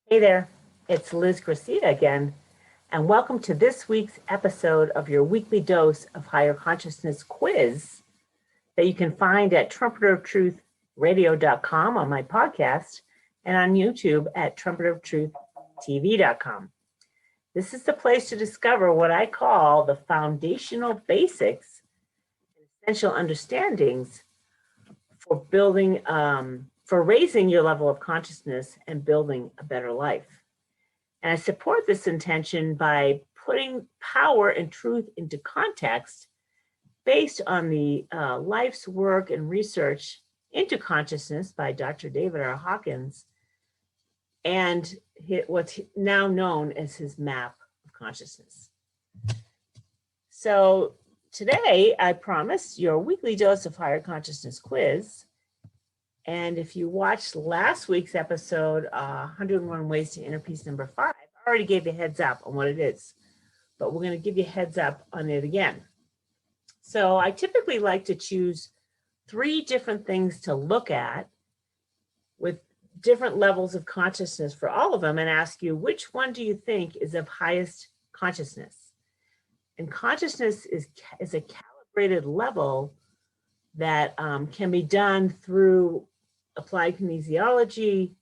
Hey there, it's Liz Garcia again, and welcome to this week's episode of your weekly dose of higher consciousness quiz that you can find at trumpeteroftruthradio.com on my podcast and on YouTube at trumpeteroftruhtv.com. This is the place to discover what I call the foundational basics and essential understandings for building for raising your level of consciousness and building a better life. And I support this intention by putting power and truth into context based on the life's work and research into consciousness by Dr. David R. Hawkins and what's now known as his map of consciousness. So today, I promise your weekly dose of higher consciousness quiz. And if you watched last week's episode, 101 Ways to Inner Peace number 5, I already gave you a heads up on what it is, but we're going to give you a heads up on it again. So I typically like to choose 3 different things to look at with different levels of consciousness for all of them and ask you, which one do you think is of highest consciousness? And consciousness is a calibrated level that can be done through applied kinesiology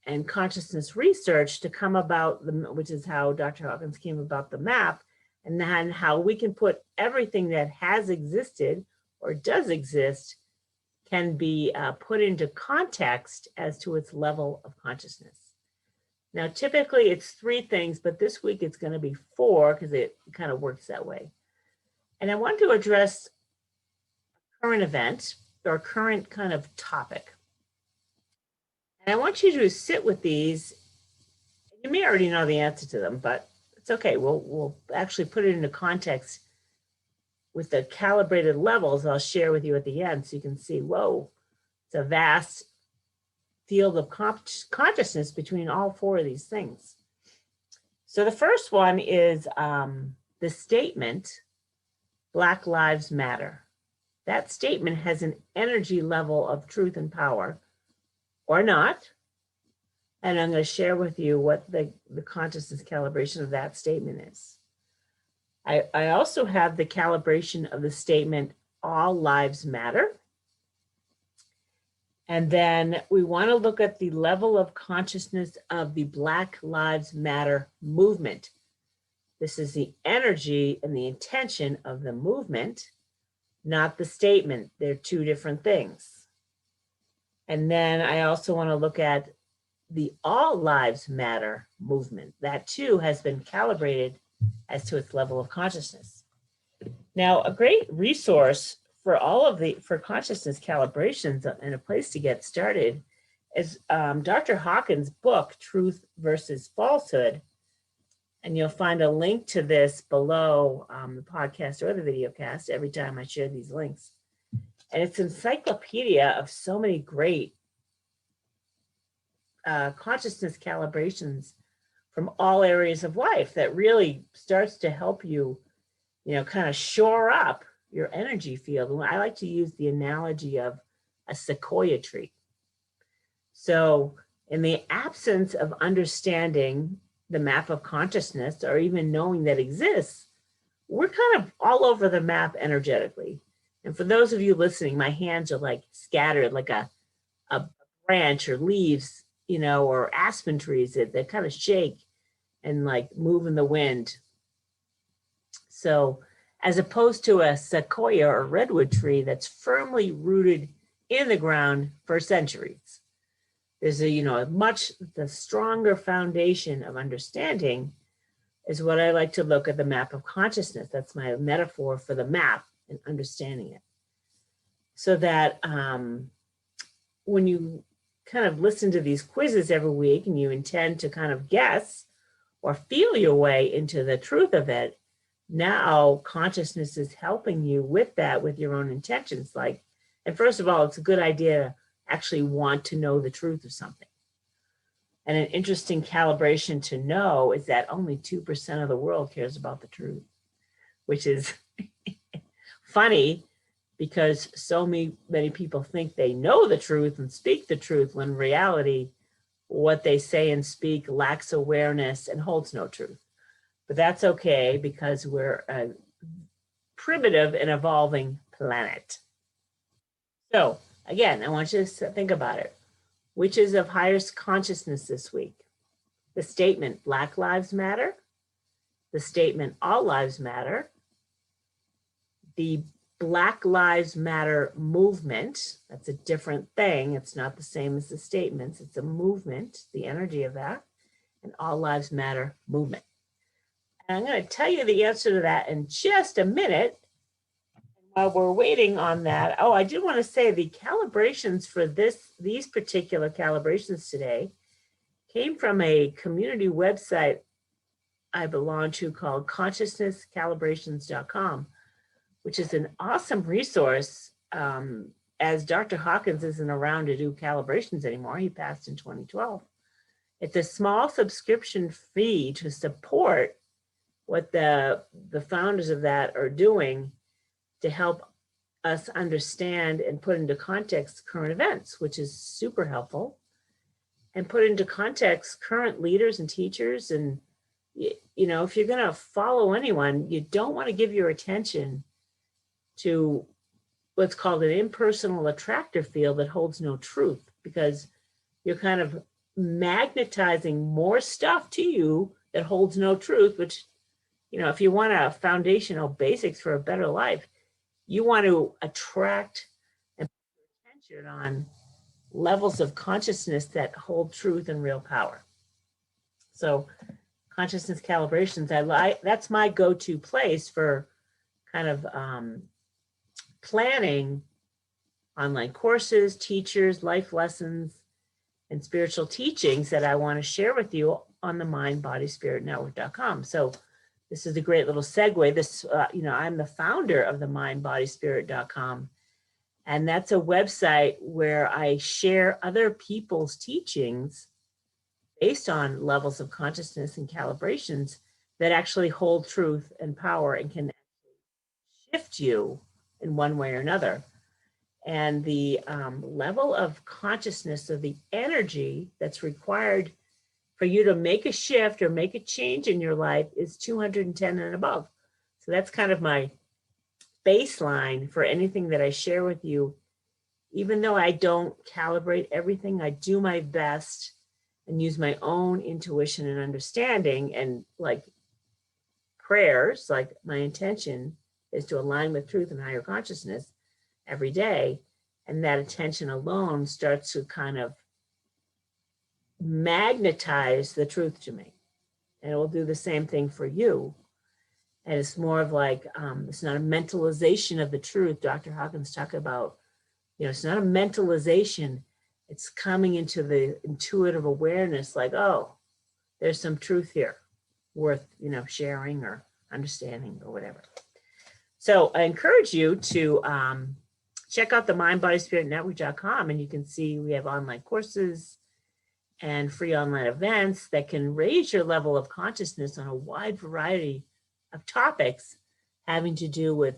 and consciousness research to come about, which is how Dr. Hawkins came about the map, and then how we can put everything that has existed or does exist can be put into context as to its level of consciousness. Now, typically it's 3 things, but this week it's going to be 4 because it kind of works that way. And I want to address a current event or current kind of topic. And I want you to sit with these. You may already know the answer to them, but it's okay. We'll actually put it into context with the calibrated levels I'll share with you at the end so you can see, whoa, it's a vast field of consciousness between all 4 of these things. So the first one is the statement, Black Lives Matter. That statement has an energy level of truth and power, or not. And I'm going to share with you what the consciousness calibration of that statement is. I also have the calibration of the statement, All Lives Matter. And then we want to look at the level of consciousness of the Black Lives Matter movement. This is the energy and the intention of the movement, not the statement. They're 2 different things. And then I also want to look at the All Lives Matter movement. That too has been calibrated as to its level of consciousness. Now, a great resource for for consciousness calibrations and a place to get started is Dr. Hawkins' book, Truth versus Falsehood. And you'll find a link to this below the podcast or the video cast every time I share these links. And it's an encyclopedia of so many great consciousness calibrations from all areas of life that really starts to help you, kind of shore up your energy field. And I like to use the analogy of a sequoia tree. So in the absence of understanding the map of consciousness or even knowing that exists, we're kind of all over the map energetically. And for those of you listening, my hands are like scattered like a branch or leaves, or aspen trees that kind of shake and like move in the wind. So as opposed to a sequoia or redwood tree that's firmly rooted in the ground for centuries. There's the stronger foundation of understanding is what I like to look at the map of consciousness. That's my metaphor for the map and understanding it. So that when you kind of listen to these quizzes every week and you intend to kind of guess or feel your way into the truth of it, now consciousness is helping you with that, with your own intentions. And first of all, it's a good idea to actually want to know the truth of something. And an interesting calibration to know is that only 2% of the world cares about the truth, which is funny because so many people think they know the truth and speak the truth when in reality, what they say and speak lacks awareness and holds no truth. But that's okay because we're a primitive and evolving planet. So again, I want you to think about it. Which is of highest consciousness this week? The statement, Black Lives Matter, the statement, all lives matter, the Black Lives Matter movement, that's a different thing. It's not the same as the statements. It's a movement, the energy of that, and all lives matter movement. And I'm going to tell you the answer to that in just a minute. While we're waiting on that, oh, I did want to say the calibrations for these particular calibrations today came from a community website I belong to called consciousnesscalibrations.com, which is an awesome resource. As Dr. Hawkins isn't around to do calibrations anymore, he passed in 2012. It's a small subscription fee to support what the founders of that are doing to help us understand and put into context current events, which is super helpful, and put into context current leaders and teachers. And, you know, if you're going to follow anyone, you don't want to give your attention to what's called an impersonal attractor field that holds no truth, because you're kind of magnetizing more stuff to you that holds no truth, which, you know, if you want a foundational basics for a better life, you want to attract and put attention on levels of consciousness that hold truth and real power. So consciousness calibrations, that's my go-to place for kind of planning online courses, teachers, life lessons, and spiritual teachings that I want to share with you on the mindbodyspiritnetwork.com. So this is a great little segue. This, you know, I'm the founder of the mindbodyspirit.com, and that's a website where I share other people's teachings based on levels of consciousness and calibrations that actually hold truth and power and can shift you in one way or another. And the level of consciousness of the energy that's required for you to make a shift or make a change in your life is 210 and above. So that's kind of my baseline for anything that I share with you. Even though I don't calibrate everything, I do my best and use my own intuition and understanding, and like prayers, like my intention is to align with truth and higher consciousness every day. And that attention alone starts to kind of magnetize the truth to me. And it will do the same thing for you. And it's more of like, it's not a mentalization of the truth. Dr. Hawkins talked about, you know, it's not a mentalization. It's coming into the intuitive awareness, like, oh, there's some truth here worth, you know, sharing or understanding or whatever. So I encourage you to check out the mindbodyspiritnetwork.com, and you can see we have online courses and free online events that can raise your level of consciousness on a wide variety of topics having to do with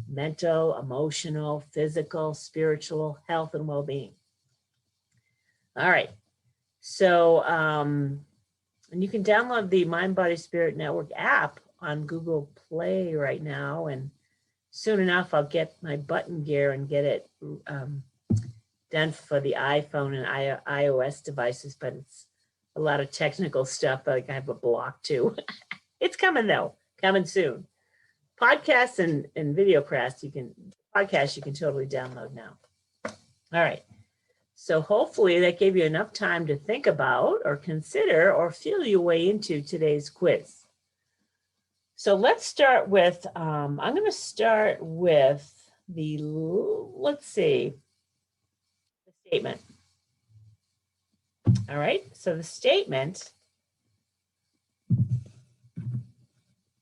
mental, emotional, physical, spiritual, health, and well-being. All right. So, and you can download the Mind, Body, Spirit Network app on Google Play right now. And soon enough, I'll get my button gear and get it done for the iPhone and iOS devices, but it's a lot of technical stuff. Like I have a block too. It's coming though, coming soon. Podcasts and videocasts, you can totally download now. All right. So hopefully that gave you enough time to think about or consider or feel your way into today's quiz. So let's start with, I'm going to start with the, let's see, the statement. All right. So the statement,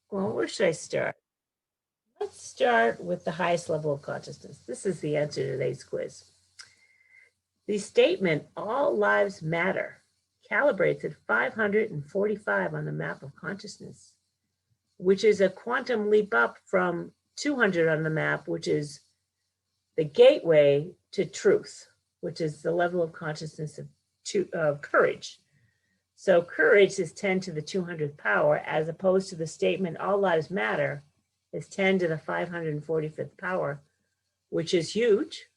well, where should I start? Let's start with the highest level of consciousness. This is the answer to today's quiz. The statement, all lives matter, calibrates at 545 on the map of consciousness, which is a quantum leap up from 200 on the map, which is the gateway to truth, which is the level of consciousness of courage. So courage is 10 to the 200th power, as opposed to the statement all lives matter is 10 to the 545th power, which is huge.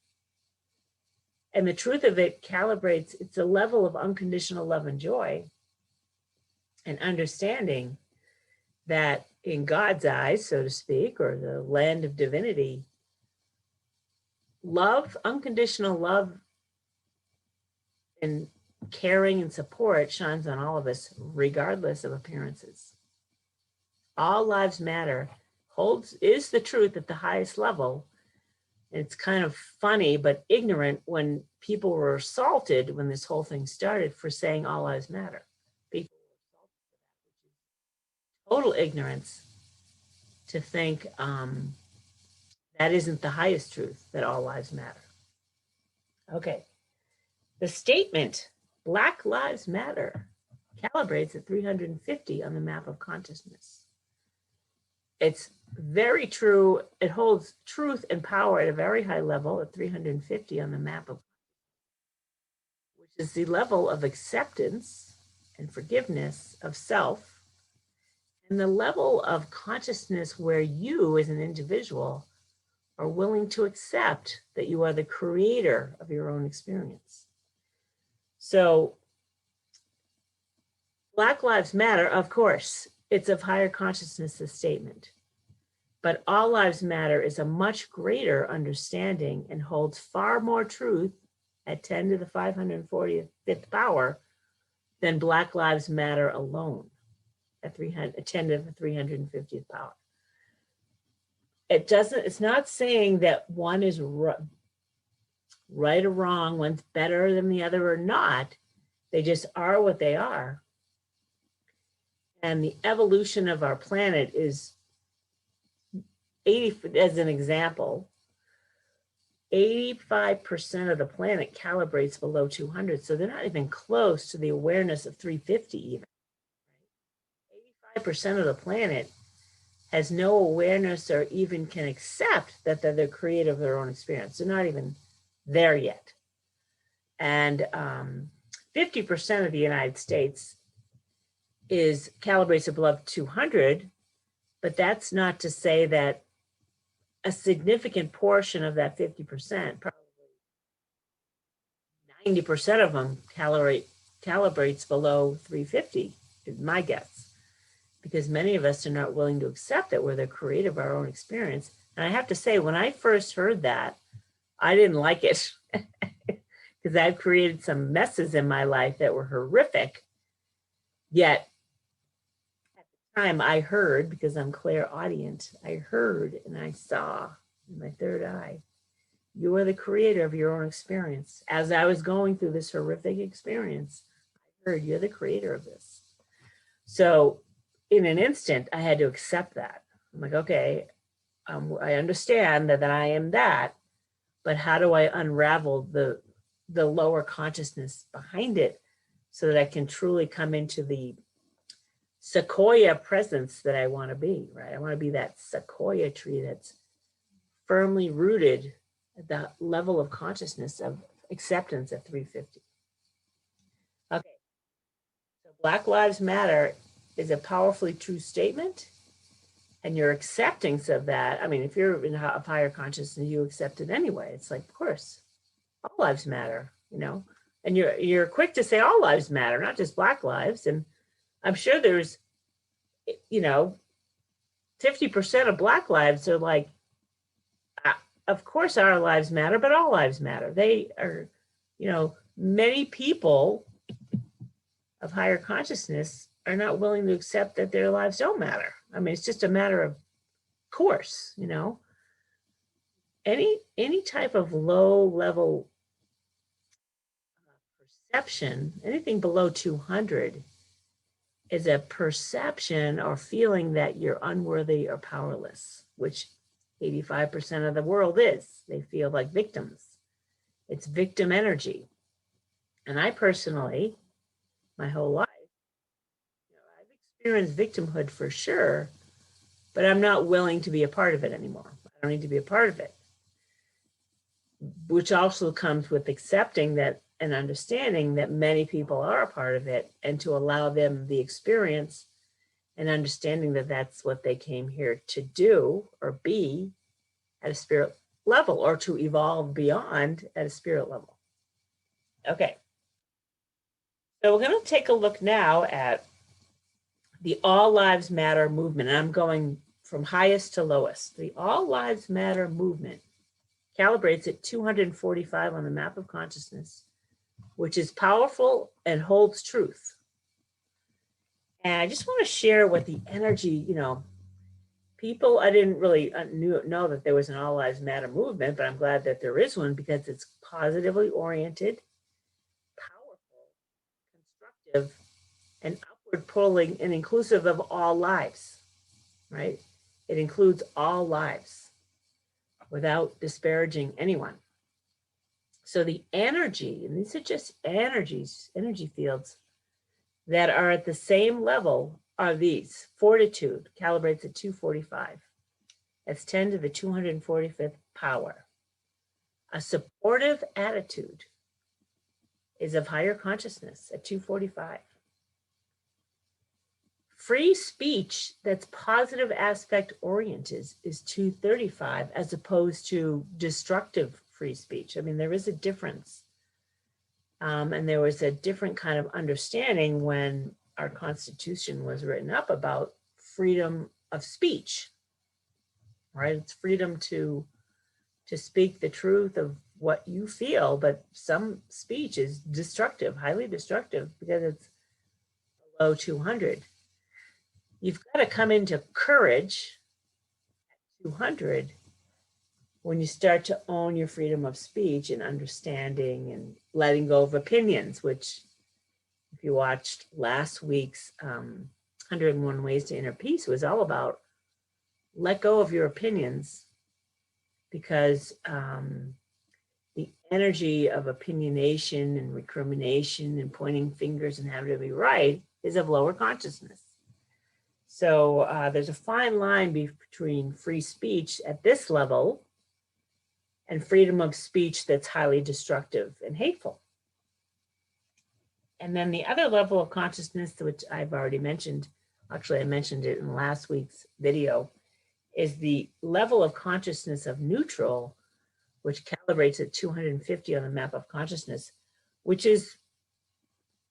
And the truth of it calibrates, it's a level of unconditional love and joy and understanding that in God's eyes, so to speak, or the land of divinity, love, unconditional love and caring and support shines on all of us, regardless of appearances. All lives matter is the truth at the highest level. It's kind of funny, but ignorant when people were assaulted when this whole thing started for saying all lives matter. People were assaulted for that, which is total ignorance to think that isn't the highest truth, that all lives matter. Okay. The statement, Black Lives Matter, calibrates at 350 on the map of consciousness. It's very true. It holds truth and power at a very high level at 350 on the map of, which is the level of acceptance and forgiveness of self, and the level of consciousness where you as an individual are willing to accept that you are the creator of your own experience. So Black Lives Matter, of course, it's of higher consciousness, the statement. But all lives matter is a much greater understanding and holds far more truth at 10 to the 545th power than Black Lives Matter alone at 10 to the 350th power. It's not saying that one is right or wrong, one's better than the other or not. They just are what they are. And the evolution of our planet is 80, as an example, 85% of the planet calibrates below 200. So they're not even close to the awareness of 350 even. 85% of the planet has no awareness or even can accept that they're the creator of their own experience. They're not even there yet. And 50% of the United States is calibrates above 200, but that's not to say that a significant portion of that 50%, probably 90% of them calibrates below 350, is my guess, because many of us are not willing to accept that we're the creator of our own experience. And I have to say, when I first heard that, I didn't like it because I've created some messes in my life that were horrific. Yet at the time I heard, because I'm clairaudient, I heard and I saw in my third eye, you are the creator of your own experience. As I was going through this horrific experience, I heard you're the creator of this. So in an instant, I had to accept that. I'm like, okay, I understand that I am that, but how do I unravel the lower consciousness behind it so that I can truly come into the sequoia presence that I want to be, right? I want to be that sequoia tree that's firmly rooted at the level of consciousness of acceptance at 350. Okay, so Black Lives Matter is a powerfully true statement, and your acceptance of that, I mean, if you're in a higher consciousness, you accept it anyway. It's like, of course, all lives matter, you know, and you're quick to say all lives matter, not just Black lives. And I'm sure there's, you know, 50% of Black lives are like, of course our lives matter, but all lives matter. They are, you know, many people of higher consciousness are not willing to accept that their lives don't matter. I mean, it's just a matter of course, you know. Any type of low level perception, anything below 200 is a perception or feeling that you're unworthy or powerless, which 85% of the world is. They feel like victims. It's victim energy. And I personally, my whole life, you know, I've experienced victimhood for sure, but I'm not willing to be a part of it anymore. I don't need to be a part of it, which also comes with accepting that and understanding that many people are a part of it, and to allow them the experience and understanding that that's what they came here to do or be at a spirit level, or to evolve beyond at a spirit level. Okay. So we're going to take a look now at the All Lives Matter movement. And I'm going from highest to lowest. The All Lives Matter movement calibrates at 245 on the map of consciousness, which is powerful and holds truth. And I just want to share what the energy, people, I didn't really know that there was an All Lives Matter movement, but I'm glad that there is one, because it's positively oriented, powerful, constructive, and upward pulling, and inclusive of all lives, right? It includes all lives without disparaging anyone. So the energy, and these are just energies, energy fields that are at the same level are these. Fortitude calibrates at 245. That's 10 to the 245th power. A supportive attitude is of higher consciousness at 245. Free speech that's positive aspect oriented is 235, as opposed to destructive free speech. I mean, there is a difference. And there was a different kind of understanding when our Constitution was written up about freedom of speech, right? It's freedom to speak the truth of what you feel, but some speech is destructive, highly destructive, because it's below 200. You've got to come into courage at 200 when you start to own your freedom of speech and understanding and letting go of opinions, which, if you watched last week's 101 Ways to Inner Peace, was all about let go of your opinions, because the energy of opinionation and recrimination and pointing fingers and having to be right is of lower consciousness. So there's a fine line between free speech at this level and freedom of speech that's highly destructive and hateful. And then the other level of consciousness, which I've already mentioned, actually I mentioned it in last week's video, is the level of consciousness of neutral, which calibrates at 250 on the map of consciousness, which is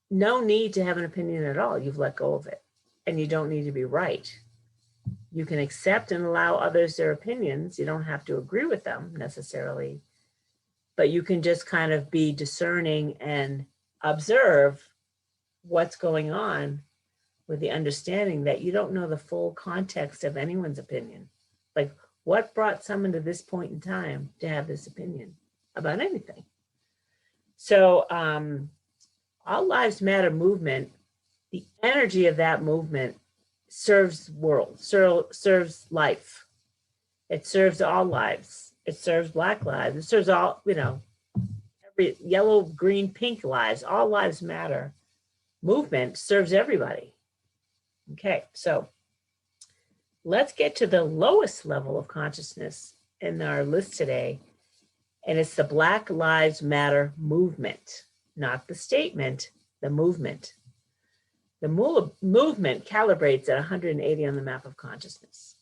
no need to have an opinion at all. You've let go of it, and you don't need to be right. You can accept and allow others their opinions. You don't have to agree with them necessarily, but you can just kind of be discerning and observe what's going on, with the understanding that you don't know the full context of anyone's opinion. Like, what brought someone to this point in time to have this opinion about anything? So All Lives Matter movement, the energy of that movement serves the world, serves life. It serves all lives. It serves Black lives. It serves all, every yellow, green, pink lives. All Lives Matter movement serves everybody. Okay, so let's get to the lowest level of consciousness in our list today, and it's the Black Lives Matter movement, not the statement, the movement. The movement calibrates at 180 on the map of consciousness,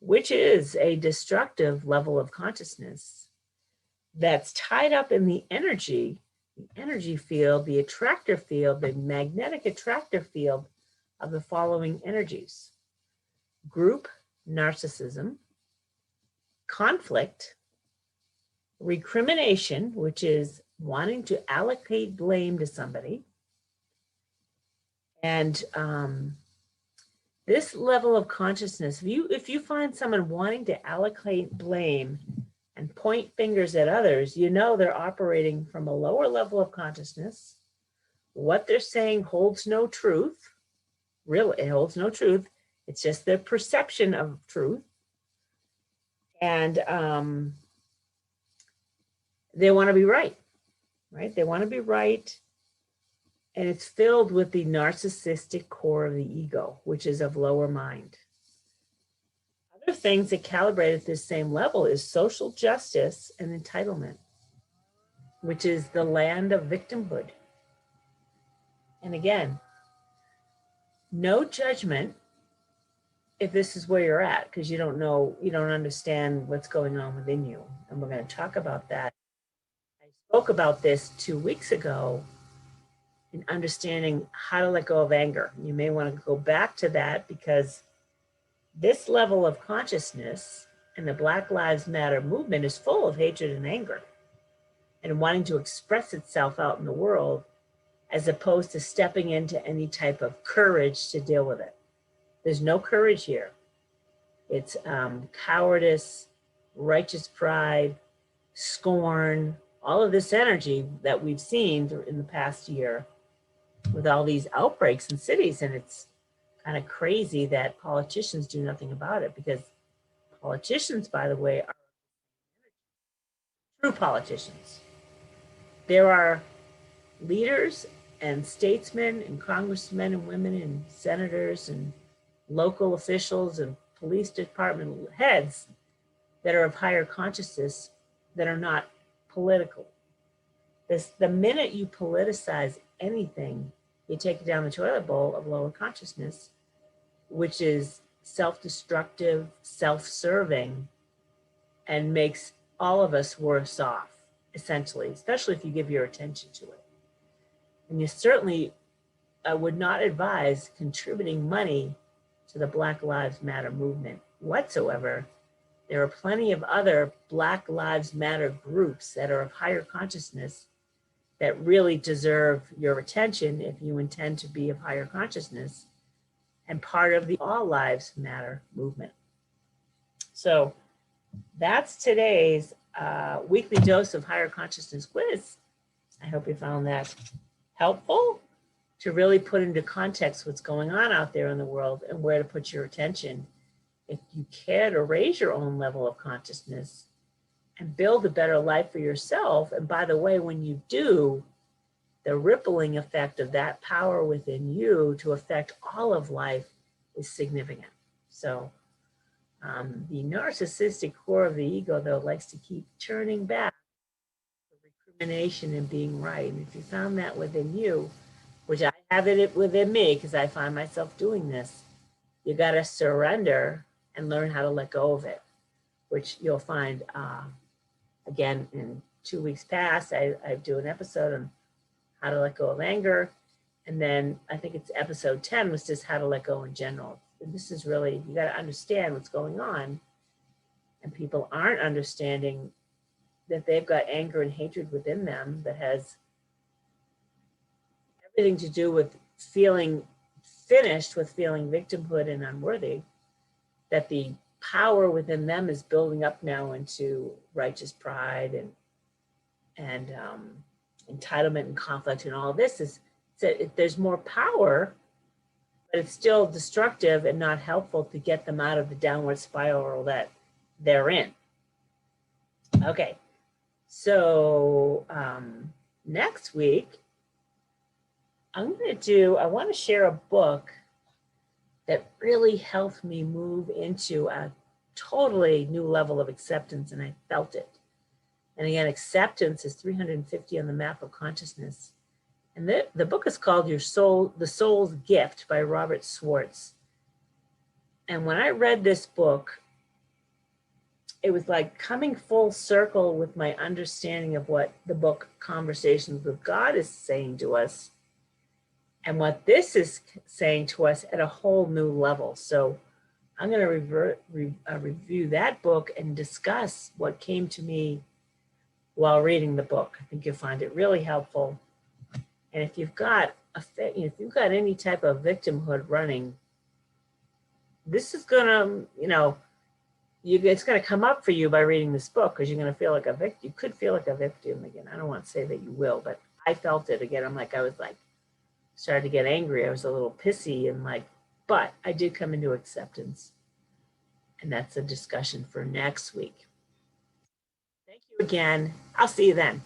which is a destructive level of consciousness that's tied up in the energy field, the attractor field, the magnetic attractor field of the following energies: group narcissism, conflict, recrimination, which is wanting to allocate blame to somebody. And this level of consciousness, if you find someone wanting to allocate blame and point fingers at others, they're operating from a lower level of consciousness. What they're saying holds no truth. Really, it holds no truth. It's just their perception of truth. And they want to be right? They want to be right. And it's filled with the narcissistic core of the ego, which is of lower mind. Other things that calibrate at this same level is social justice and entitlement. which is the land of victimhood. And again, no judgment if this is where you're at, because you don't know, you don't understand what's going on within you. And we're going to talk about that. I spoke about this 2 weeks ago in understanding how to let go of anger. You may want to go back to that, because this level of consciousness and the Black Lives Matter movement is full of hatred and anger and wanting to express itself out in the world, as opposed to stepping into any type of courage to deal with it. There's no courage here. It's cowardice, righteous pride, scorn, all of this energy that we've seen in the past year with all these outbreaks in cities. And it's kind of crazy that politicians do nothing about it, because politicians, by the way, are true politicians. There are leaders and statesmen and congressmen and women and senators and local officials and police department heads that are of higher consciousness, that are not political. The minute you politicize anything, you take it down the toilet bowl of lower consciousness, which is self-destructive, self-serving, and makes all of us worse off, essentially, especially if you give your attention to it. And you certainly, I would not advise contributing money to the Black Lives Matter movement whatsoever. There are plenty of other Black Lives Matter groups that are of higher consciousness that really deserve your attention if you intend to be of higher consciousness and part of the All Lives Matter movement. So that's today's weekly dose of higher consciousness quiz. I hope you found that helpful to really put into context what's going on out there in the world and where to put your attention. If you care to raise your own level of consciousness and build a better life for yourself, and by the way, when you do, the rippling effect of that power within you to affect all of life is significant. So the narcissistic core of the ego, though, likes to keep turning back to recrimination and being right. And if you found that within you, which I have it within me because I find myself doing this, you got to surrender and learn how to let go of it, which you'll find, again, in 2 weeks past, I do an episode on how to let go of anger. And then I think it's episode 10 was just how to let go in general. And this is really, you got to understand what's going on. And people aren't understanding that they've got anger and hatred within them that has everything to do with feeling finished with feeling victimhood and unworthy, that the power within them is building up now into righteous pride and entitlement and conflict, and all of this is that there's more power, but it's still destructive and not helpful to get them out of the downward spiral that they're in. Okay, so next week, I want to share a book that really helped me move into a totally new level of acceptance, and I felt it. And again, acceptance is 350 on the map of consciousness. And the book is called The Soul's Gift by Robert Swartz. And when I read this book, it was like coming full circle with my understanding of what the book Conversations with God is saying to us, and what this is saying to us at a whole new level. So I'm going to review that book and discuss what came to me while reading the book. I think you'll find it really helpful. And if you've got any type of victimhood running, this is gonna, it's gonna come up for you by reading this book, because you're gonna feel like a victim. You could feel like a victim again. I don't want to say that you will, but I felt it again. I was started to get angry. I was a little pissy and but I did come into acceptance. And that's a discussion for next week. Thank you again. I'll see you then.